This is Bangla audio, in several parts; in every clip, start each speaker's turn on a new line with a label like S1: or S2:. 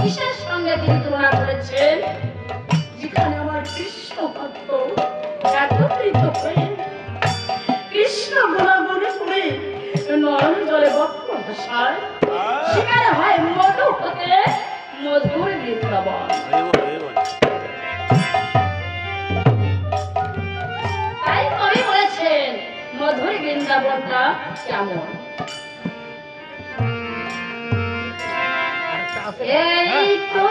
S1: কিসের সঙ্গে তিনি তুলনা করেছেন? যেখানে আমার কৃষ্ণ ভক্ত একত্রিত হয়ে কৃষ্ণ গুণাগুণে করে নয়ন জলে বক্ষ ভাষায় সেখানে হয় মধু হতে মধুর বৃন্দাবন। তাই কবি বলেছেন মধুর বৃন্দাবনটা কেমন। এই তো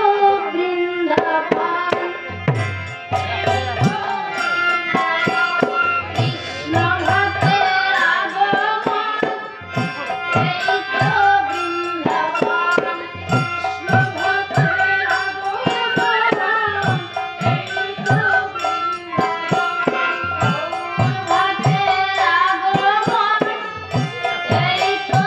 S1: বৃন্দাবন কৃষ্ণ ভক্তের আগমন, এই তো বৃন্দাবন কৃষ্ণ ভক্তের আগমন, এই তো বৃন্দাবন ভক্তের আগমন, এই তো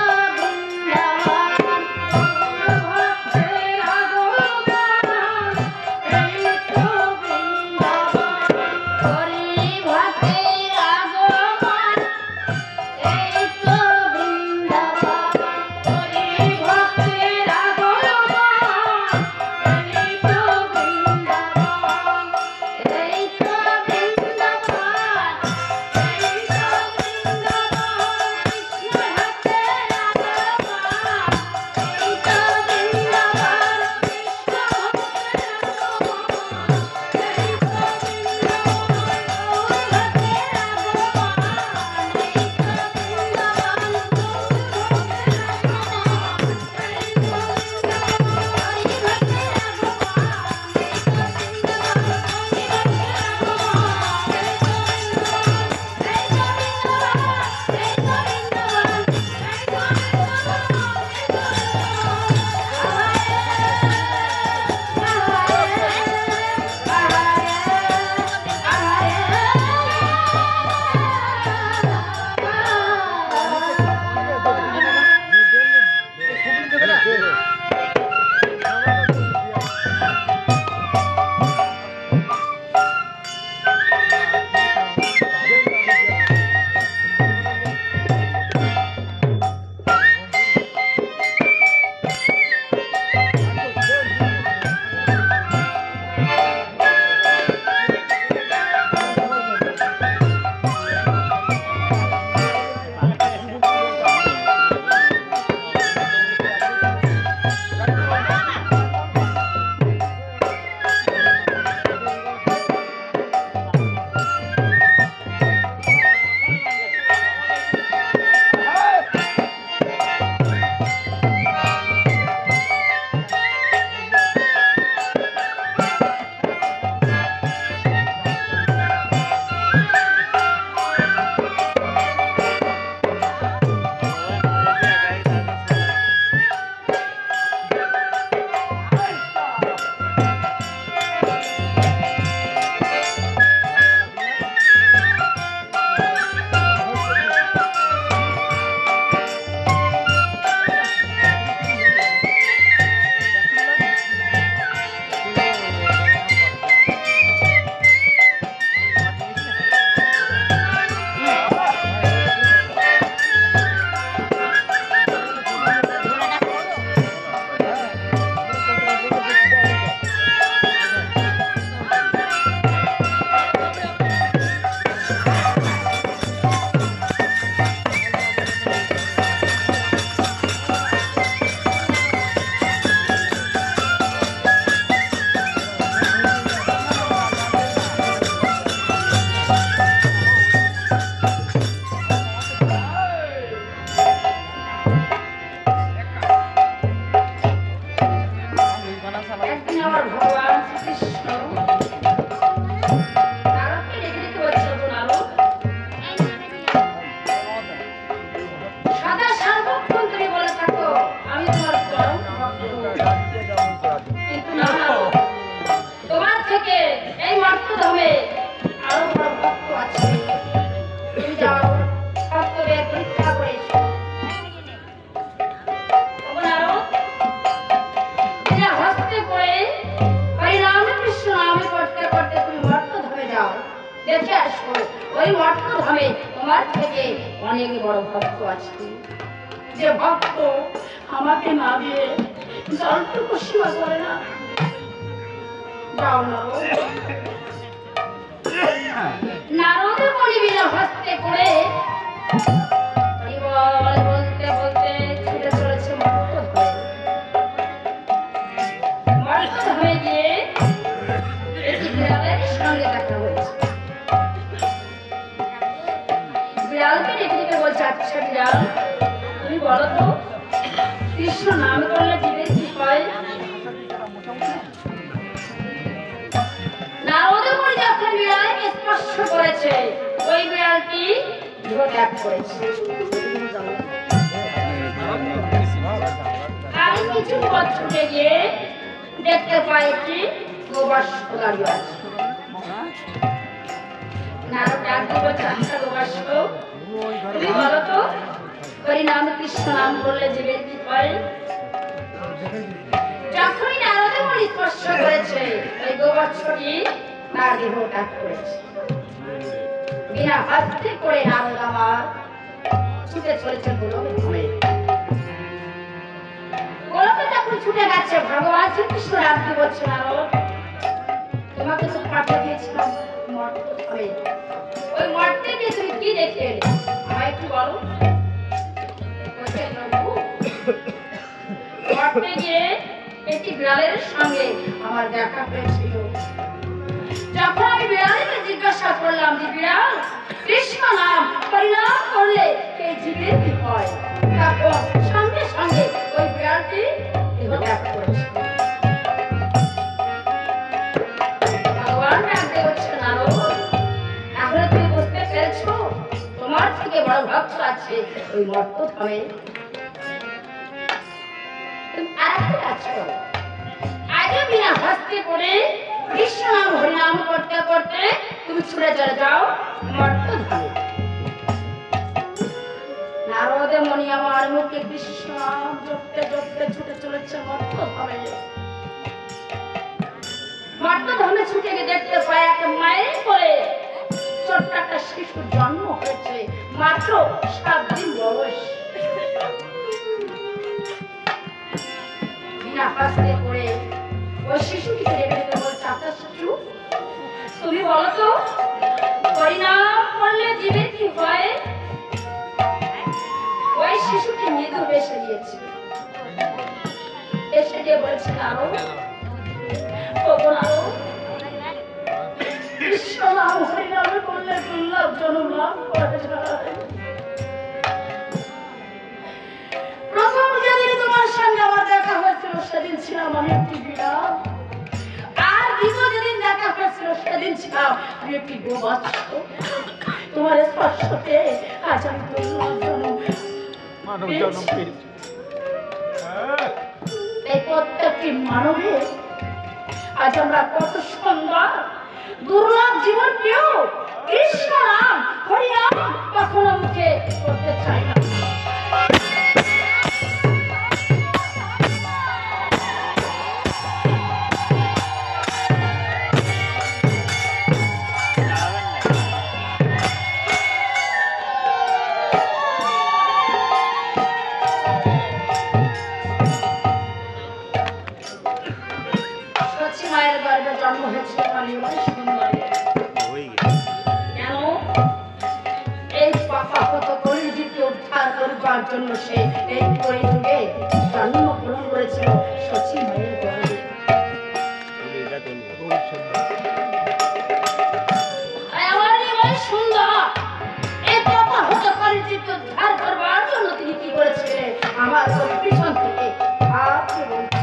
S1: দেখে আসো ওই মঠধামে তোমার থেকে অনেক বড় ভক্ত আছে, যে ভক্ত আমাকে না দিয়ে জলটুকু সীমা করে না। যাও নারদ। নারদের মণি বিনা হস্তে করে বলতে বলতে ছুটে চলেছে মর্তধামে গিয়ে একটি বিড়ালের সঙ্গে দেখা হয়েছে। বিড়ালকে ডেকে ডেকে বলছে, আচ্ছা বিড়াল, তুমি বলো তো কৃষ্ণ নাম করলে জীবের কি হয়? নারদের মণি যখন বিড়ালকে স্পর্শ করেছে, ওই বিড়ালটি দেহ ত্যাগ করেছে। আর কিছু পথ ছুটে গিয়ে দেখতে পাই একটি গোবাস্য দাঁড়িয়ে আছে। নারদ ডাক দিয়ে বলছে, আচ্ছা গোবাস্য, তুমি বলো তো হরিনাম কৃষ্ণ নাম করলে জীবের কি হয়? যখনই নারদের মণি স্পর্শ করেছে, ওই গোবাস্যটি তার দেহ ত্যাগ করেছে। বিনা হস্তে করে নারদ আমার ছুটে চলেছে গোলকে। গোলকে যখন ছুটে গেছে, ভগবান শ্রীকৃষ্ণ ডাক দিয়ে বলছে, নারদ, তোমাকে তো পাঠিয়ে দিয়েছিলাম মর্তধামে, ওই মর্তে গিয়ে তুমি কি দেখে এলে আমায় একটু বলো। বলছে, প্রভু, মর্তে গিয়ে একটি বিড়ালের সঙ্গে আমার দেখা হয়েছিল। যখন আমি বিড়ালকে জিজ্ঞাসা করলাম যে বিড়াল, কৃষ্ণ নাম হরিনাম করলে এই জীবের কি হয়, তখন সঙ্গে সঙ্গে ওই বিড়ালটি দেহ ত্যাগ করেছে। ভগবান ডাকতে হচ্ছে, নারদ, তাহলে তুমি বুঝতে পেরেছো তোমার থেকে বড় ভক্ত আছে ওই মর্তধামে। তুমি আরেকটা কাজ করো, আগে বিনা হস্তে করে কৃষ্ণ নাম হরিনাম করতে করতে তুমি ছুটে চলে যাও মর্তধামে। নারদ মণি আমার মুখে কৃষ্ণ নাম জপতে জপতে ছুটে চলেছে মর্তধামে। মর্তধামে ছুটে গিয়ে দেখতে পায় একটা মায়ের কোলে ছোট্ট একটা শিশুর জন্ম হয়েছে, মাত্র 7 দিন বয়স। বিনা হস্তে করে ওই শিশুটিকে ডেকে ডেকে বলছে, আচ্ছা শিশু, তুমি বলো তো হরিনাম করলে জীবের কি হয়? ওই শিশুটি মৃদু বেশে দিয়েছে, এসে দিয়ে বলছে, নারদ, কৃষ্ণ নাম হরিনাম করলে দুর্লভ জন্ম লাভ করা যায়। প্রথম যেদিন তোমার সঙ্গে আমার দেখা হয়েছিল সেদিন ছিলাম আমি একটি বিড়াল, আর দ্বিতীয় যেদিন দেখা হয়েছিল সেদিন ছিলাম আমি একটি গোবাচ্য। তোমার স্পর্শতে আজ আমি এই প্রত্যেকটি মানবের আজ আমরা কত সুন্দর দুর্লভ জীবন পেও কৃষ্ণ নাম হরিনাম কখনো মুখে করতে চাই না। মায়ের গর্ভে জন্ম হয়েছে কেন? এই পাপাহত কলিযুগকে উদ্ধার করবার জন্য সে এই কলিযুগে জন্মগ্রহণ করেছিল শচী মায়ের গর্ভে। আমার সুন্দর এই পাপাহত কলিযুগকে উদ্ধার করবার জন্য তিনি কি করেছিলেন? আমার পিছন থেকে হাতে বলছে,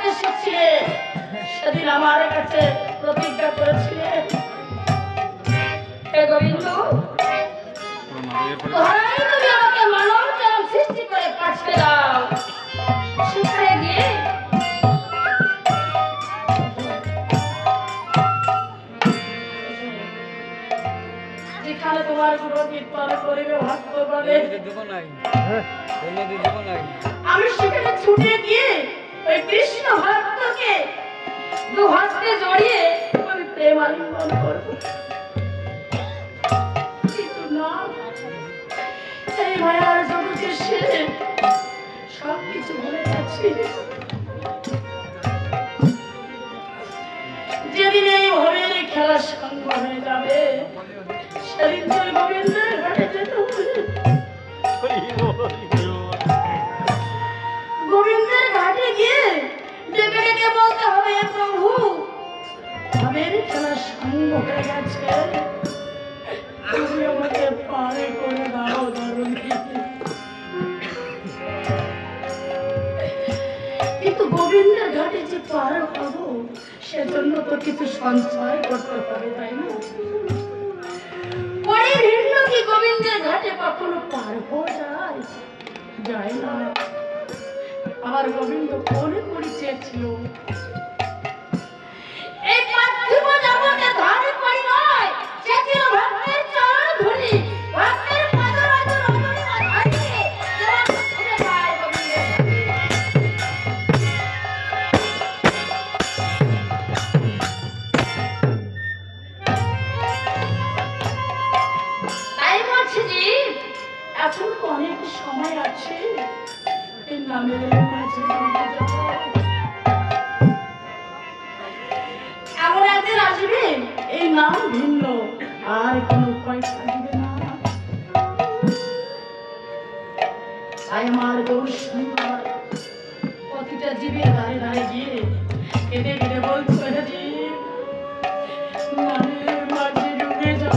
S1: করতে শিখছিলে সেদিন আমার কাছে প্রতিজ্ঞা করেছিলে, হে গোবিন্দ, তুমি আমাকে মানব জন্ম সৃষ্টি করে পাঠিয়ে দাও, সেখানে গিয়ে যেখানে তোমার গুরু কীর্তন করিবে ভক্ত বলে আমি সেখানে ছুটে গিয়ে ওই কৃষ্ণ ভক্তকে দু হাতে জড়িয়ে আমি প্রেম আলিঙ্গন করবো। কিন্তু না, এই মায়ার জগতে সে সবকিছু ভুলে যাচ্ছি। যেদিন এই ভবের খেলা সঙ্গ হয়ে যাবে সেদিন তুই গোবিন্দের ঘাটে যেতে হবে। গোবিন্দের ঘাটে গিয়ে ডেকে ডেকে বলতে হবে, প্রভু ভবের খেলা সঙ্গ হয়ে গেছে, তুমি আমাকে পারে করে দাও ধরুন। কিন্তু গোবিন্দের ঘাটে যে পার হবো সেজন্য তো কিছু সঞ্চয় করতে হবে, তাই না? পরে ভিন্ন কি গোবিন্দের ঘাটে কখনো পার হওয়া যায়? যায় না। আমার গোবিন্দ কোনে করে চেয়েছিল এই পার্থিব জগতে ধারে করি নয়, চেয়েছিল ভক্তের চরণ ধুলি, ভক্তের পদরাজ রজনী মাথায় যেমন ছুটে যায় গোবিন্দের তাই বলছি যে এখন তো অনেক সময় আছে, এই নামের মাঝে এমন একদিন আসবে এই নাম ভিন্ন আর কোনো পয়সা দিবে না। তাই আমার গৌর সুন্দর প্রতিটা জীবের ধারে ধারে গিয়ে কেঁদে কেঁদে বলছো, হে জীব নামের মাঝে ডুবে যাও।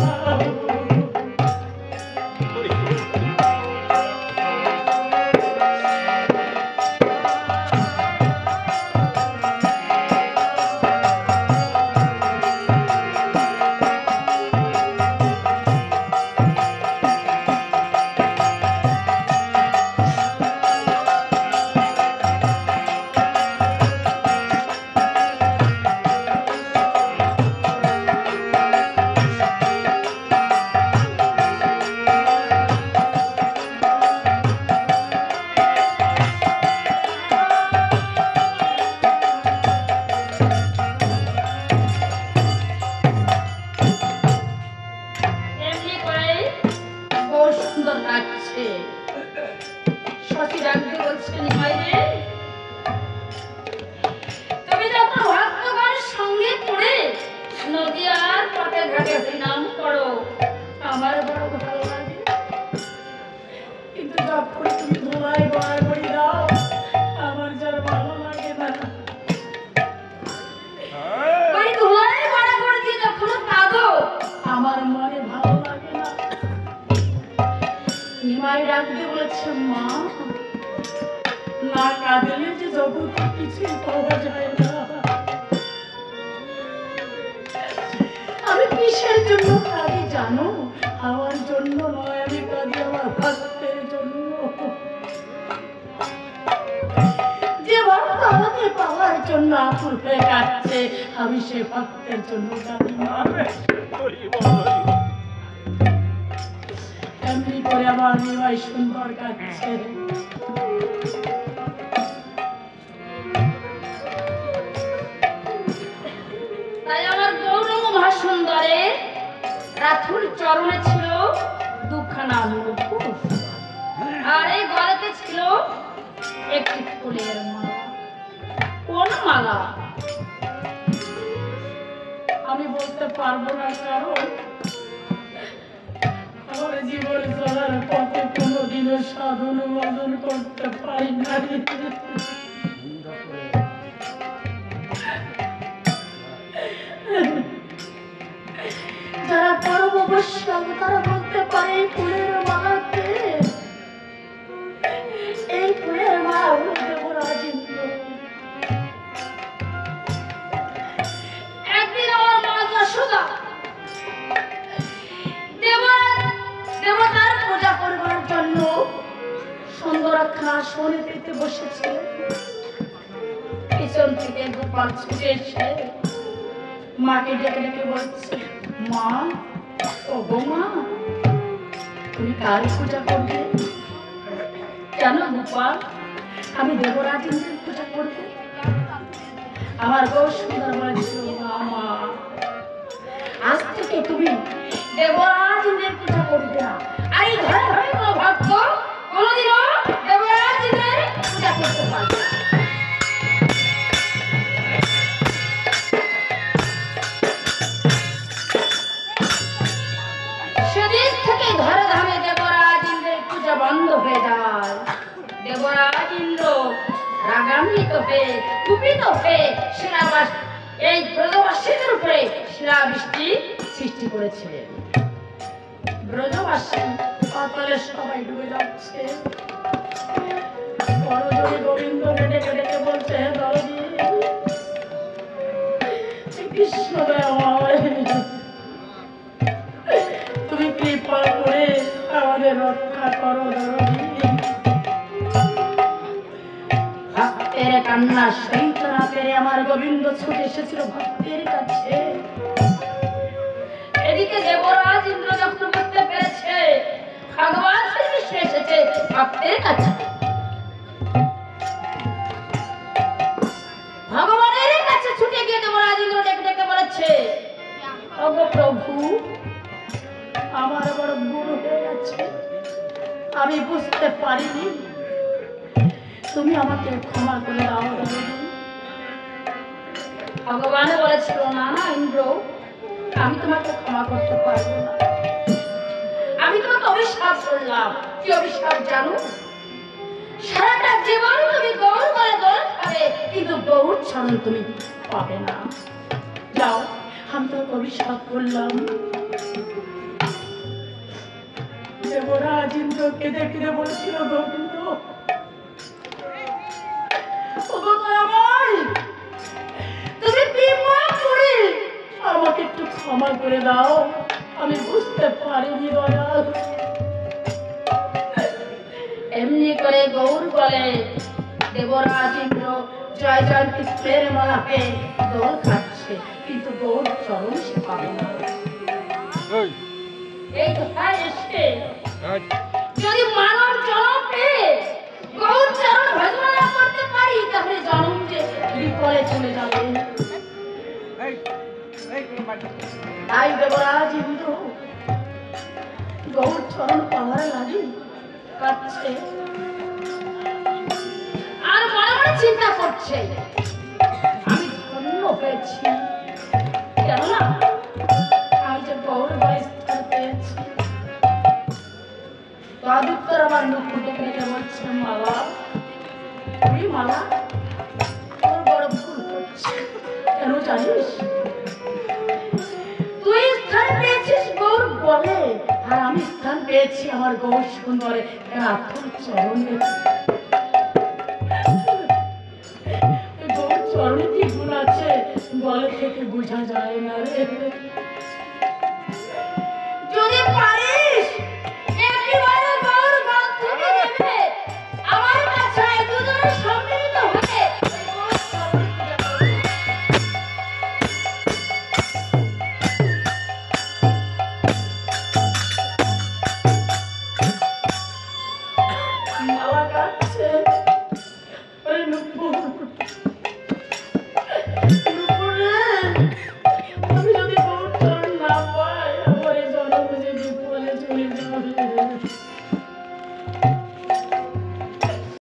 S1: আমি কিসের জন্য কাঁদি জানো? আমার জন্য নয়, আমি কাঁদি আমার ভক্তের জন্য। যে ভক্ত আমাকে পাওয়ার জন্য আকুল হয়ে কাঁদছে, আমি সে ভক্তের জন্য কাঁদি। এমনি করে আমার নিমাই সুন্দর কাঁদছে। তাই আমার গৌরঙ্গ মহাসুন্দরে রাথুর চরণে ছিল দুখানা মুকুট, আর এই গলাতে ছিল একটি ফুলের মালা। কোন মালা আমি বলতে পারবো না, কারণ আমার জীবন চলার পথে কোনোদিনও সাধন ভজন করতে পারি না। যারা পরম বৈষ্ণব তারা বলতে পারে এই ফুলের মালাকে, এই ফুলের মালা হলো দেবরাজ ইন্দ্র। আসনে পেতে বসেছিল। পিছন থেকে গোপাল ছুটে এসে মাকে ডেকে ডেকে বলছে, মা, ও গো মা, তুমি কার পূজা করবে? কেন গোপাল? আমি দেবরাজ ইন্দ্রের পূজা করবো। আমার গো সুন্দর বলেছিল, মা, আজ থেকে তুমি দেবরাজ ইন্দ্রের পূজা করবে না। আর এই ঘরে ঘরে কোনো ভক্ত কোনোদিনও দেবরাজ ইন্দ্রের পূজা করতে পারবে না। সেদিন থেকে ঘরে ধামে দেবরাজ ইন্দ্রের পূজা বন্ধ হয়ে যায়। দেবরাজ ইন্দ্র রাগান্বিত হয়ে কুপিত হয়ে শিলাবাস এই ব্রজবাসীদের উপরে শিলাবৃষ্টি সৃষ্টি করেছিলেন। ব্রজবাসী পাতালে সবাই ডুবে যাচ্ছে। বড়জোড়ে গোবিন্দকে ডেকে ডেকে বলছে, দরদি কৃষ্ণ তুমি কৃপা করে আমাদের রক্ষা করো দরদি। ভক্তের কান্না সইতে না পেরে আমার গোবিন্দ ছুটে এসেছিল ভক্তের কাছে। এদিকে দেবরাজ ইন্দ্র যখন বুঝতে পেরেছে ভগবান শ্রীকৃষ্ণ এসেছে ভক্তের কাছে, ভগবানের কাছে ছুটে গিয়ে দেবরাজ ইন্দ্র ডেকে ডেকে বলেছে, ওগো প্রভু, আমার বড় ভুল হয়ে গেছে, আমি বুঝতে পারিনি, তুমি আমাকে ক্ষমা করে দাও। ভগবান বলেছিল, না না ইন্দ্র, আমি তোমাকে ক্ষমা করতে পারবো না। আমি তোমাকে অভিশাপ করলাম। কি অভিশাপ জানো? সারাটা জীবন তুমি গৌর করে দোল খাবে, কিন্তু গৌর ছাড়ন তুমি পাবে না। যাও, আমি তোমাকে অভিশাপ করলাম। দেবরাজ ইন্দ্র কেঁদে কেঁদে বলছিল, গোবিন্দ, তুমি কৃপা করে আমাকে একটু ক্ষমা করে দাও, আমি বুঝতে পারিনি দয়াল। এমনি করে গৌর বলে দেবরাজ ইন্দ্র জয় জয় কৃষ্ণের মালাপে দোল খাচ্ছে, কিন্তু গৌর চরণ সে পাবে না। এই কোথায় এসে যদি মানব জন্ম পেয়ে গৌর চরণ ভজন না করতে পারি, তাহলে জন্ম যে বিফলে চলে যাবে। তাই দেবরাজ ইন্দ্র গৌর চরণ পাওয়ার লাগে কাছে আর মনে মনে চিন্তা করছে, আমি ধন্য হয়েছি, কেননা আমি যে গৌর স্থান পেয়েছি। তদুত্তর আমার মুখ দেখে বলছে, মালা, তুই মালা, তোর বড় ভুল করছে। কেন জানিস? তুই স্থান পেয়েছিস গৌর বলে, আর আমি স্থান পেয়েছি আমার গৌর সুন্দরে রাতুর চরণে। গৌর চরণে কি গুণ আছে বলে থেকে বোঝা যায় না রে।